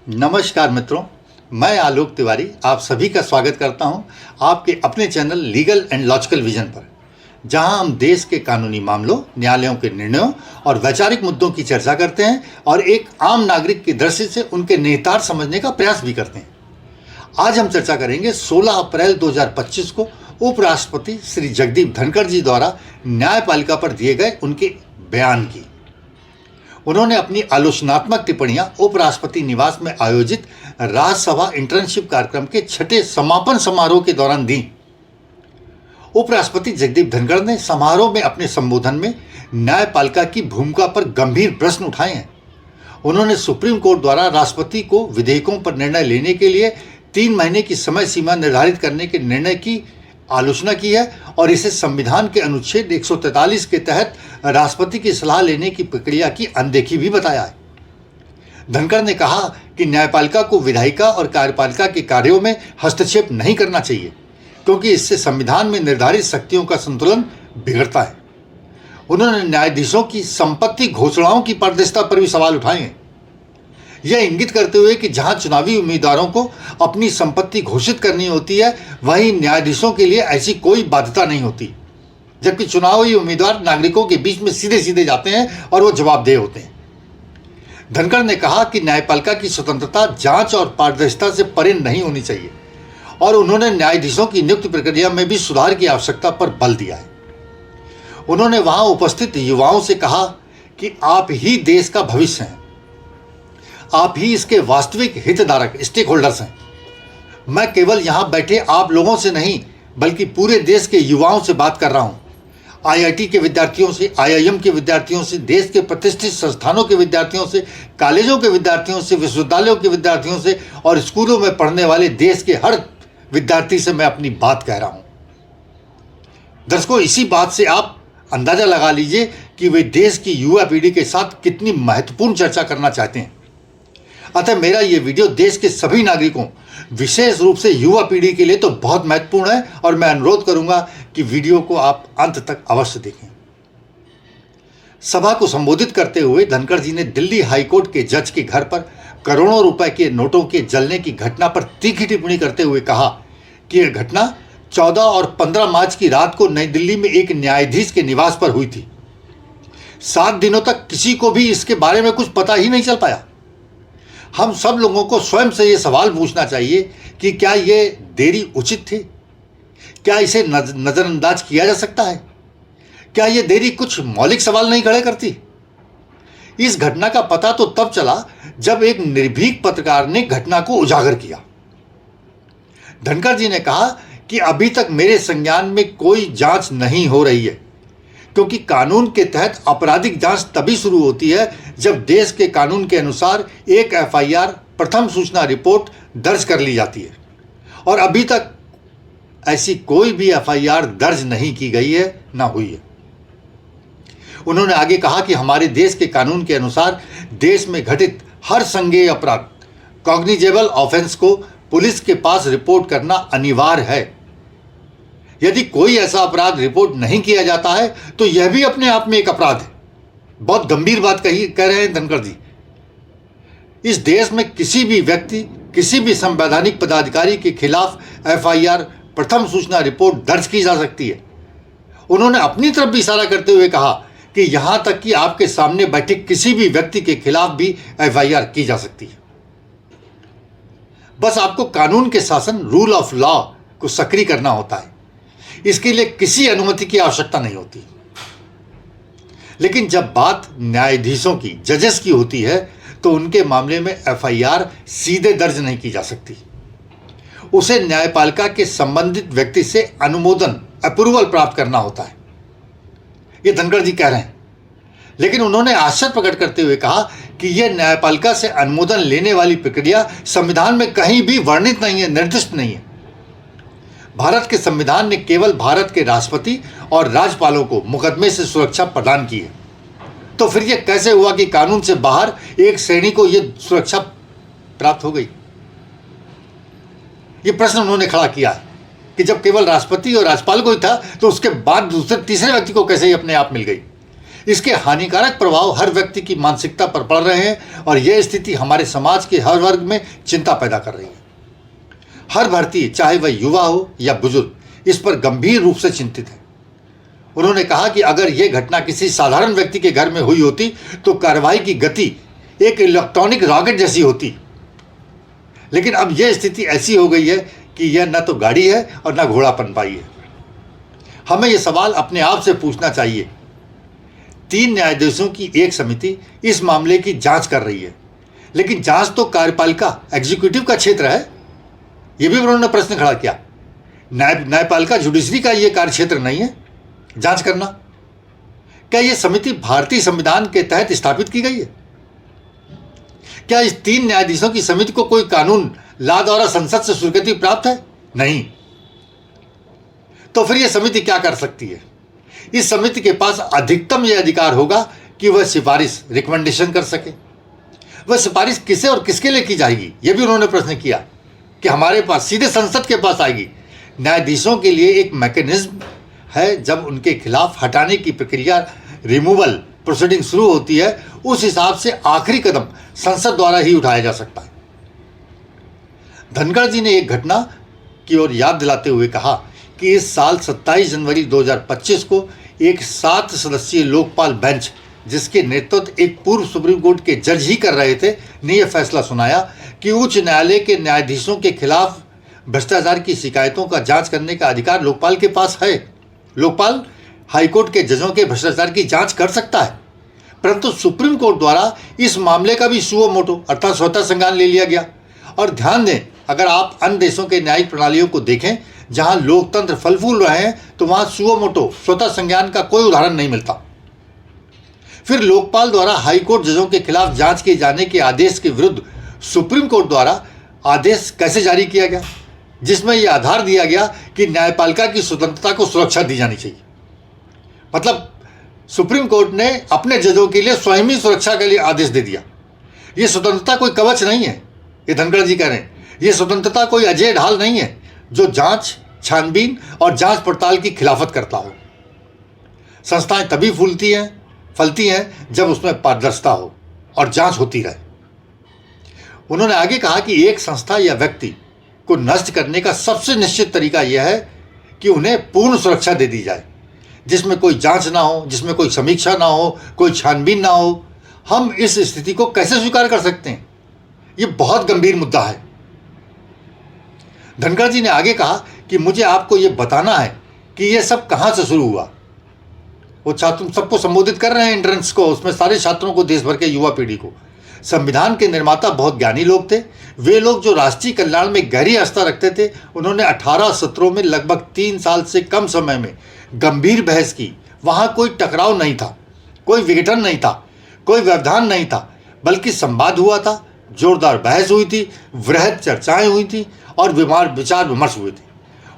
नमस्कार मित्रों, मैं आलोक तिवारी आप सभी का स्वागत करता हूं आपके अपने channel legal and logical vision पर, जहां हम देश के कानूनी मामलों, न्यायालयों के निर्णयों और वैचारिक मुद्दों की चर्चा करते हैं और एक आम नागरिक की दृष्टि से उनके निहितार्थ समझने का प्रयास भी करते हैं। आज हम चर्चा करेंगे 16 अप्रैल 2025 को उपराष्ट्रपति श्री जगदीप धनखड़ जी द्वारा न्यायपालिका पर दिए गए उनके बयान की। उन्होंने अपनी आलोचनात्मक टिप्पणियां उपराष्ट्रपति निवास में आयोजित राज्यसभा इंटर्नशिप कार्यक्रम के छठे समापन समारोह के दौरान दी। उपराष्ट्रपति जगदीप धनखड़ ने समारोह में अपने संबोधन में न्यायपालिका की भूमिका पर गंभीर प्रश्न उठाए हैं। उन्होंने सुप्रीम कोर्ट द्वारा राष्ट्रपति को विधेयकों पर निर्णय लेने के लिए 3 महीने की समय सीमा निर्धारित करने के निर्णय की आलोचना की है और इसे संविधान के अनुच्छेद 143 के तहत राष्ट्रपति की सलाह लेने की प्रक्रिया की अनदेखी भी बताया है। धनखड़ ने कहा कि न्यायपालिका को विधायिका और कार्यपालिका के कार्यों में हस्तक्षेप नहीं करना चाहिए, क्योंकि इससे संविधान में निर्धारित शक्तियों का संतुलन बिगड़ता है। उन्होंने न्यायाधीशों की संपत्ति घोषणाओं की पारदर्शिता पर भी सवाल उठाए हैं, यह इंगित करते हुए कि जहां चुनावी उम्मीदवारों को अपनी संपत्ति घोषित करनी होती है, वहीं न्यायाधीशों के लिए ऐसी कोई बाध्यता नहीं होती, जबकि चुनावी उम्मीदवार नागरिकों के बीच में सीधे सीधे जाते हैं और वो जवाबदेह होते हैं। धनखड़ ने कहा कि न्यायपालिका की स्वतंत्रता जांच और पारदर्शिता से परे नहीं होनी चाहिए और उन्होंने न्यायाधीशों की नियुक्ति प्रक्रिया में भी सुधार की आवश्यकता पर बल दिया है। उन्होंने वहां उपस्थित युवाओं से कहा कि आप ही देश का भविष्य हैं, आप ही इसके वास्तविक हितधारक स्टेक होल्डर्स हैं। मैं केवल यहां बैठे आप लोगों से नहीं, बल्कि पूरे देश के युवाओं से बात कर रहा हूं। आईआईटी के विद्यार्थियों से, आईआईएम के विद्यार्थियों से, देश के प्रतिष्ठित संस्थानों के विद्यार्थियों से, कॉलेजों के विद्यार्थियों से, विश्वविद्यालयों के विद्यार्थियों से और स्कूलों में पढ़ने वाले देश के हर विद्यार्थी से मैं अपनी बात कह रहा हूं। दर्शकों, इसी बात से आप अंदाजा लगा लीजिए कि वे देश की युवा पीढ़ी के साथ कितनी महत्वपूर्ण चर्चा करना चाहते हैं। अतः मेरा ये वीडियो देश के सभी नागरिकों, विशेष रूप से युवा पीढ़ी के लिए तो बहुत महत्वपूर्ण है और मैं अनुरोध करूंगा कि वीडियो को आप अंत तक अवश्य देखें। सभा को संबोधित करते हुए धनखड़ जी ने दिल्ली हाईकोर्ट के जज के घर पर करोड़ों रुपए के नोटों के जलने की घटना पर तीखी टिप्पणी करते हुए कहा कि यह घटना 14 और 15 मार्च की रात को नई दिल्ली में एक न्यायाधीश के निवास पर हुई थी। 7 दिनों तक किसी को भी इसके बारे में कुछ पता ही नहीं चल पाया। हम सब लोगों को स्वयं से ये सवाल पूछना चाहिए कि क्या ये देरी उचित थी? क्या इसे नज़रअंदाज किया जा सकता है? क्या ये देरी कुछ मौलिक सवाल नहीं खड़े करती? इस घटना का पता तो तब चला जब एक निर्भीक पत्रकार ने घटना को उजागर किया। धनखड़ जी ने कहा कि अभी तक मेरे संज्ञान में कोई जांच नहीं हो रही है, क्योंकि कानून के तहत आपराधिक जांच तभी शुरू होती है जब देश के कानून के अनुसार एक एफआईआर प्रथम सूचना रिपोर्ट दर्ज कर ली जाती है और अभी तक ऐसी कोई भी एफआईआर दर्ज नहीं की गई है, ना हुई है। उन्होंने आगे कहा कि हमारे देश के कानून के अनुसार देश में घटित हर संज्ञेय अपराध, कॉग्निजेबल ऑफेंस को पुलिस के पास रिपोर्ट करना अनिवार्य है। यदि कोई ऐसा अपराध रिपोर्ट नहीं किया जाता है तो यह भी अपने आप में एक अपराध है। बहुत गंभीर बात कह रहे हैं धनखड़ जी। इस देश में किसी भी व्यक्ति, किसी भी संवैधानिक पदाधिकारी के खिलाफ एफआईआर प्रथम सूचना रिपोर्ट दर्ज की जा सकती है। उन्होंने अपनी तरफ भी इशारा करते हुए कहा कि यहां तक कि आपके सामने बैठे किसी भी व्यक्ति के खिलाफ भी एफआईआर की जा सकती है। बस आपको कानून के शासन, रूल ऑफ लॉ को सक्रिय करना होता है। इसके लिए किसी अनुमति की आवश्यकता नहीं होती। लेकिन जब बात न्यायाधीशों की, जजेस की होती है तो उनके मामले में एफआईआर सीधे दर्ज नहीं की जा सकती। उसे न्यायपालिका के संबंधित व्यक्ति से अनुमोदन, अप्रूवल प्राप्त करना होता है। ये धनखड़ जी कह रहे हैं। लेकिन उन्होंने आश्चर्य प्रकट करते हुए कहा कि यह न्यायपालिका से अनुमोदन लेने वाली प्रक्रिया संविधान में कहीं भी वर्णित नहीं है, निर्दिष्ट नहीं है। भारत के संविधान ने केवल भारत के राष्ट्रपति और राज्यपालों को मुकदमे से सुरक्षा प्रदान की है। तो फिर यह कैसे हुआ कि कानून से बाहर एक श्रेणी को यह सुरक्षा प्राप्त हो गई? यह प्रश्न उन्होंने खड़ा किया है कि जब केवल राष्ट्रपति और राज्यपाल को ही था तो उसके बाद दूसरे तीसरे व्यक्ति को कैसे ही अपने आप मिल गई। इसके हानिकारक प्रभाव हर व्यक्ति की मानसिकता पर पड़ रहे हैं और यह स्थिति हमारे समाज के हर वर्ग में चिंता पैदा कर रही है। हर भारतीय, चाहे वह युवा हो या बुजुर्ग, इस पर गंभीर रूप से चिंतित है। उन्होंने कहा कि अगर यह घटना किसी साधारण व्यक्ति के घर में हुई होती तो कार्रवाई की गति एक इलेक्ट्रॉनिक रॉकेट जैसी होती, लेकिन अब यह स्थिति ऐसी हो गई है कि यह न तो गाड़ी है और न घोड़ा पनपाई है। हमें यह सवाल अपने आप से पूछना चाहिए। 3 न्यायाधीशों की एक समिति इस मामले की जांच कर रही है, लेकिन जांच तो कार्यपालिका एग्जीक्यूटिव का क्षेत्र है। यह भी उन्होंने प्रश्न खड़ा किया। न्यायपालिका जुडिशरी का यह कार्य क्षेत्र नहीं है जांच करना। क्या यह समिति भारतीय संविधान के तहत स्थापित की गई है? क्या इस 3 न्यायाधीशों की समिति को कोई कानून ला द्वारा संसद से स्वीकृति प्राप्त है? नहीं। तो फिर यह समिति क्या कर सकती है? इस समिति के पास अधिकतम यह अधिकार होगा कि वह सिफारिश, रिकमेंडेशन कर सके। वह सिफारिश किसे और किसके लिए की जाएगी, यह भी उन्होंने प्रश्न किया कि हमारे पास सीधे संसद के पास आएगी। न्यायाधीशों के लिए एक मैकेनिज्म है, जब उनके खिलाफ हटाने की प्रक्रिया, रिमूवल प्रोसीडिंग शुरू होती है, उस हिसाब से आखिरी कदम संसद द्वारा ही उठाया जा सकता है। धनखड़ जी ने एक घटना की ओर याद दिलाते हुए कहा कि इस साल 27 जनवरी 2025 को एक 7 सदस्यीय लोकपाल बेंच, जिसके नेतृत्व एक पूर्व सुप्रीम कोर्ट के जज ही कर रहे थे, ने यह फैसला सुनाया कि उच्च न्यायालय के न्यायाधीशों के खिलाफ भ्रष्टाचार की शिकायतों का जांच करने का अधिकार लोकपाल के पास है। लोकपाल हाईकोर्ट के जजों के भ्रष्टाचार की जांच कर सकता है, परंतु सुप्रीम कोर्ट द्वारा इस मामले का भी सुओ मोटो अर्थात स्वतः संज्ञान ले लिया गया। और ध्यान दें, अगर आप अन्य देशों के न्यायिक प्रणालियों को देखें जहां लोकतंत्र फल फूल रहे हैं, तो वहां सुओ मोटो स्वतः संज्ञान का कोई उदाहरण नहीं मिलता। फिर लोकपाल द्वारा हाईकोर्ट जजों के खिलाफ जांच किए जाने के आदेश के विरुद्ध सुप्रीम कोर्ट द्वारा आदेश कैसे जारी किया गया, जिसमें यह आधार दिया गया कि न्यायपालिका की स्वतंत्रता को सुरक्षा दी जानी चाहिए। मतलब सुप्रीम कोर्ट ने अपने जजों के लिए स्वयं ही सुरक्षा के लिए आदेश दे दिया। यह स्वतंत्रता कोई कवच नहीं है, ये धनखड़ जी कह रहे हैं। यह स्वतंत्रता कोई अजय ढाल नहीं है जो जांच, छानबीन और जांच पड़ताल की खिलाफत करता हो। संस्थाएं तभी फलती हैं जब उसमें पारदर्शिता हो और जांच होती रहे। उन्होंने आगे कहा कि एक संस्था या व्यक्ति को नष्ट करने का सबसे निश्चित तरीका यह है कि उन्हें पूर्ण सुरक्षा दे दी जाए, जिसमें कोई जांच ना हो, जिसमें कोई समीक्षा ना हो, कोई छानबीन ना हो। हम इस स्थिति को कैसे स्वीकार कर सकते हैं? यह बहुत गंभीर मुद्दा है। धनखड़ जी ने आगे कहा कि मुझे आपको यह बताना है कि यह सब कहां से शुरू हुआ। वो छात्र सबको संबोधित कर रहे हैं, एंट्रेंस को, उसमें सारे छात्रों को, देश भर के युवा पीढ़ी को। संविधान के निर्माता बहुत ज्ञानी लोग थे। वे लोग जो राष्ट्रीय कल्याण में गहरी आस्था रखते थे, उन्होंने 18 सत्रों में लगभग 3 साल से कम समय में गंभीर बहस की। वहां कोई टकराव नहीं था, कोई विघटन नहीं था, कोई व्यवधान नहीं था, बल्कि संवाद हुआ था, जोरदार बहस हुई थी, वृहद चर्चाएं हुई थी और विचार विमर्श हुए थे।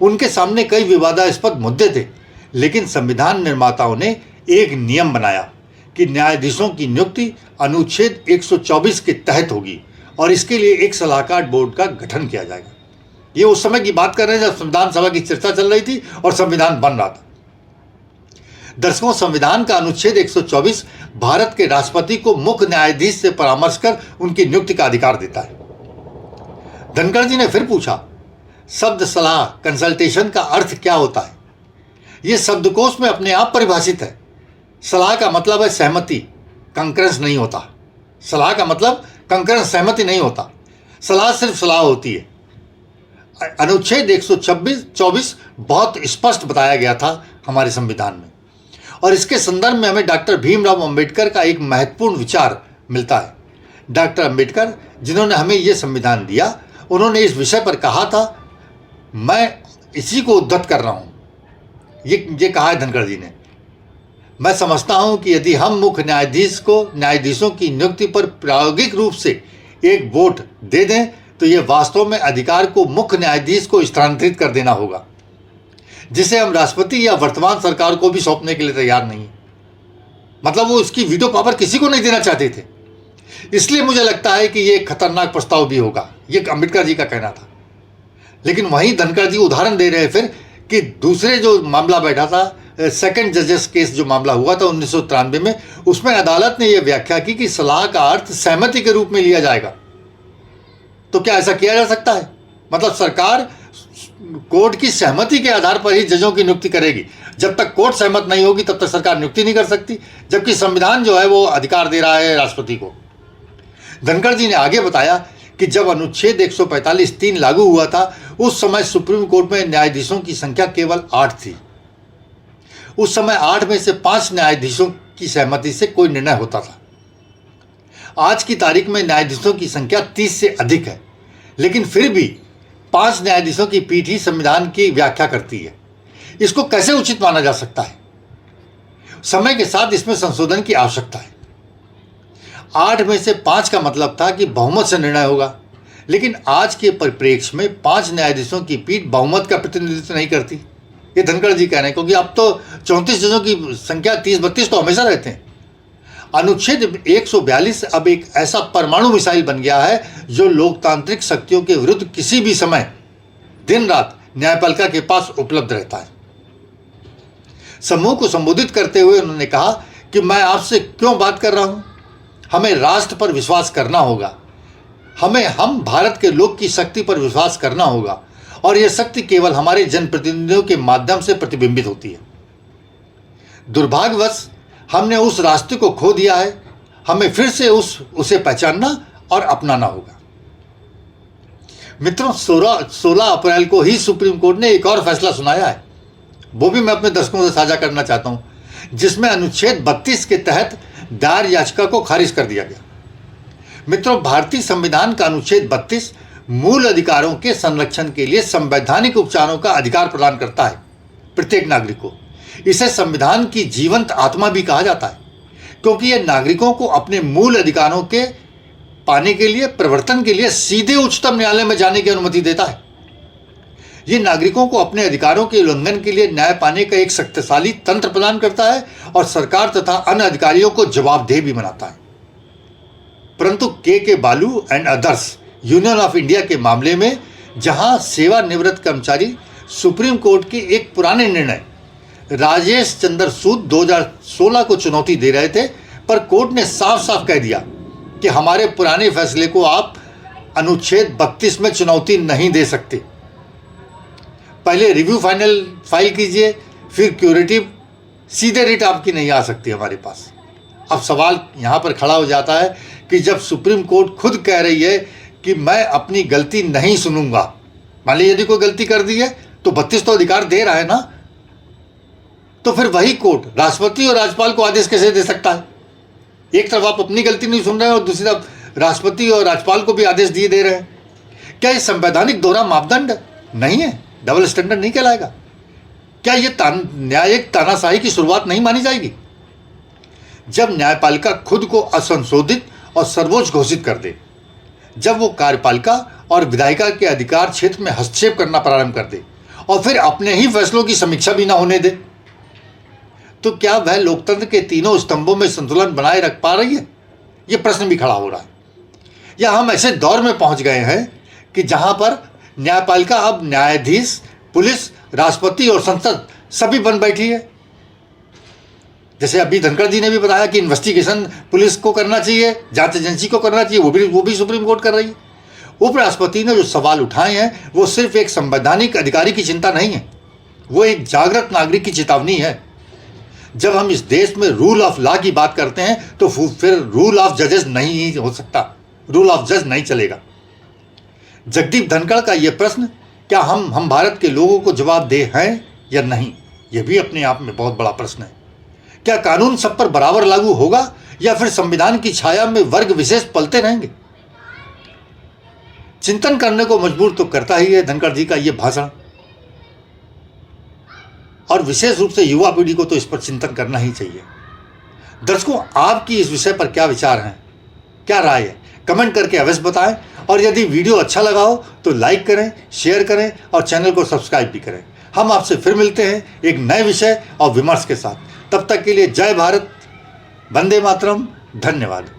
उनके सामने कई विवादास्पद मुद्दे थे, लेकिन संविधान निर्माताओं ने एक नियम बनाया कि न्यायाधीशों की नियुक्ति अनुच्छेद 124 के तहत होगी और इसके लिए एक सलाहकार बोर्ड का गठन किया जाएगा। ये उस समय की बात कर रहे हैं जब संविधान सभा की चर्चा चल रही थी और संविधान बन रहा था। दर्शकों, संविधान का अनुच्छेद 124 भारत के राष्ट्रपति को मुख्य न्यायाधीश से परामर्श कर उनकी नियुक्ति का अधिकार देता है। धनखड़ जी ने फिर पूछा, शब्द सलाह, कंसल्टेशन का अर्थ क्या होता है? यह शब्दकोश में अपने आप परिभाषित है। सलाह का मतलब है सहमति, कंकरेंस नहीं होता। सलाह का मतलब कंकरेंस, सहमति नहीं होता। सलाह सिर्फ सलाह होती है। अनुच्छेद 124 बहुत स्पष्ट बताया गया था हमारे संविधान में, और इसके संदर्भ में हमें डॉक्टर भीमराव अंबेडकर का एक महत्वपूर्ण विचार मिलता है। डॉक्टर अंबेडकर, जिन्होंने हमें यह संविधान दिया, उन्होंने इस विषय पर कहा था, मैं इसी को उद्धृत कर रहा हूं। ये कहा है धनखड़ जी ने, मैं समझता हूं कि यदि हम मुख्य न्यायाधीशों की नियुक्ति पर प्रायोगिक रूप से एक वोट दे दें, तो यह वास्तव में अधिकार को मुख्य न्यायाधीश को स्थानांतरित कर देना होगा, जिसे हम राष्ट्रपति या वर्तमान सरकार को भी सौंपने के लिए तैयार नहीं। मतलब वो इसकी वीटो पावर किसी को नहीं देना चाहते थे। इसलिए मुझे लगता है कि यह एक खतरनाक प्रस्ताव भी होगा, यह अंबेडकर जी का कहना था। लेकिन वहीं धनखड़ जी उदाहरण दे रहे हैं फिर कि दूसरे जो मामला बैठा था सेकंड जजेस केस जो मामला हुआ था 1993 में, उसमें अदालत ने यह व्याख्या की कि सलाह का अर्थ सहमति के रूप में लिया जाएगा। तो क्या ऐसा किया जा सकता है? मतलब सरकार कोर्ट की सहमति के आधार पर ही जजों की नियुक्ति करेगी। जब तक कोर्ट सहमत नहीं होगी तब तक सरकार नियुक्ति नहीं कर सकती, जबकि संविधान जो है वो अधिकार दे रहा है राष्ट्रपति को। धनखड़ जी ने आगे बताया कि जब अनुच्छेद 145(3) लागू हुआ था, उस समय सुप्रीम कोर्ट में न्यायाधीशों की संख्या केवल 8 थी। उस समय 8 में से 5 न्यायाधीशों की सहमति से कोई निर्णय होता था। आज की तारीख में न्यायाधीशों की संख्या 30 से अधिक है, लेकिन फिर भी 5 न्यायाधीशों की पीठ ही संविधान की व्याख्या करती है। इसको कैसे उचित माना जा सकता है? समय के साथ इसमें संशोधन की आवश्यकता है। 8 में से 5 का मतलब था कि बहुमत से निर्णय होगा, लेकिन आज के परिप्रेक्ष्य में 5 न्यायाधीशों की पीठ बहुमत का प्रतिनिधित्व नहीं करती। ये धनखड़ जी कह रहे हैं, क्योंकि अब तो 34 जजों की संख्या 30-32 तो हमेशा रहते हैं। अनुच्छेद 142 अब एक ऐसा परमाणु मिसाइल बन गया है जो लोकतांत्रिक शक्तियों के विरुद्ध किसी भी समय दिन रात न्यायपालिका के पास उपलब्ध रहता है। समूह को संबोधित करते हुए उन्होंने कहा कि मैं आपसे क्यों बात कर रहा हूं? हमें राष्ट्र पर विश्वास करना होगा। हम भारत के लोग की शक्ति पर विश्वास करना होगा, और यह शक्ति केवल हमारे जनप्रतिनिधियों के माध्यम से प्रतिबिंबित होती है। दुर्भाग्यवश हमने उस रास्ते को खो दिया है। हमें फिर से उसे पहचानना और अपनाना होगा। मित्रों, 16 अप्रैल को ही सुप्रीम कोर्ट ने एक और फैसला सुनाया है, वो भी मैं अपने दर्शकों से साझा करना चाहता हूं, जिसमें अनुच्छेद 32 के तहत दायर याचिका को खारिज कर दिया गया। मित्रों, भारतीय संविधान का अनुच्छेद 32 मूल अधिकारों के संरक्षण के लिए संवैधानिक उपचारों का अधिकार प्रदान करता है प्रत्येक नागरिक को। इसे संविधान की जीवंत आत्मा भी कहा जाता है, क्योंकि यह नागरिकों को अपने मूल अधिकारों के पाने के लिए, प्रवर्तन के लिए सीधे उच्चतम न्यायालय में जाने की अनुमति देता है। यह नागरिकों को अपने अधिकारों के उल्लंघन के लिए न्याय पाने का एक शक्तिशाली तंत्र प्रदान करता है और सरकार तथा अन्य अधिकारियों को जवाबदेह भी बनाता है। परंतु के बालू and others union of India के मामले में, जहां सेवानिवृत्त कर्मचारी सुप्रीम कोर्ट के एक पुराने निर्णय राजेश चंद्र सूद 2016 को चुनौती दे रहे थे, पर कोर्ट ने साफ साफ कह दिया कि हमारे पुराने फैसले को आप अनुच्छेद 32 में चुनौती नहीं दे सकते। पहले रिव्यू फाइल कीजिए, फिर क्यूरेटिव, सीधे रिट आपकी नहीं आ सकती हमारे पास। अब सवाल यहाँ पर खड़ा हो जाता है कि जब सुप्रीम कोर्ट खुद कह रही है कि मैं अपनी गलती नहीं सुनूंगा, मान लीजिए यदि कोई गलती कर दी है तो 32 तो अधिकार दे रहा है ना, तो फिर वही कोर्ट राष्ट्रपति और राज्यपाल को आदेश कैसे दे सकता है? एक तरफ आप अपनी गलती नहीं सुन रहे हैं और दूसरी तरफ राष्ट्रपति और राज्यपाल को भी आदेश दिए दे रहे हैं। क्या ये संवैधानिक दोहरा मापदंड नहीं है? डबल स्टैंडर्ड नहीं कहलाएगा? क्या ये न्यायिक तानाशाही की शुरुआत नहीं मानी जाएगी? जब न्यायपालिका खुद को असंशोधित और सर्वोच्च घोषित कर दे, जब वो कार्यपालिका और विधायिका के अधिकार क्षेत्र में हस्तक्षेप करना प्रारंभ कर दे और फिर अपने ही फैसलों की समीक्षा भी ना होने दे, तो क्या वह लोकतंत्र के तीनों स्तंभों में संतुलन बनाए रख पा रही है? यह प्रश्न भी खड़ा हो रहा है। या हम ऐसे दौर में पहुंच गए हैं कि जहां पर न्यायपालिका अब न्यायाधीश, पुलिस, राष्ट्रपति और संसद सभी बन बैठी है। जैसे अभी धनखड़ जी ने भी बताया कि इन्वेस्टिगेशन पुलिस को करना चाहिए, जांच एजेंसी को करना चाहिए, वो भी सुप्रीम कोर्ट कर रही है। उपराष्ट्रपति ने जो सवाल उठाए हैं वो सिर्फ एक संवैधानिक अधिकारी की चिंता नहीं है, वो एक जागृत नागरिक की चेतावनी है। जब हम इस देश में रूल ऑफ लॉ की बात करते हैं तो फिर रूल ऑफ जजेस नहीं हो सकता, रूल ऑफ जज नहीं चलेगा। जगदीप धनखड़ का यह प्रश्न, क्या हम भारत के लोगों को जवाबदेह हैं या नहीं, यह भी अपने आप में बहुत बड़ा प्रश्न है। क्या कानून सब पर बराबर लागू होगा या फिर संविधान की छाया में वर्ग विशेष पलते रहेंगे? चिंतन करने को मजबूर तो करता ही है धनखड़ जी का यह भाषण, और विशेष रूप से युवा पीढ़ी को तो इस पर चिंतन करना ही चाहिए। दर्शकों, आपकी इस विषय पर क्या विचार हैं, क्या राय है, कमेंट करके अवश्य बताएं। और यदि वीडियो अच्छा लगा हो तो लाइक करें, शेयर करें और चैनल को सब्सक्राइब भी करें। हम आपसे फिर मिलते हैं एक नए विषय और विमर्श के साथ। तब तक के लिए जय भारत, वंदे मातरम, धन्यवाद।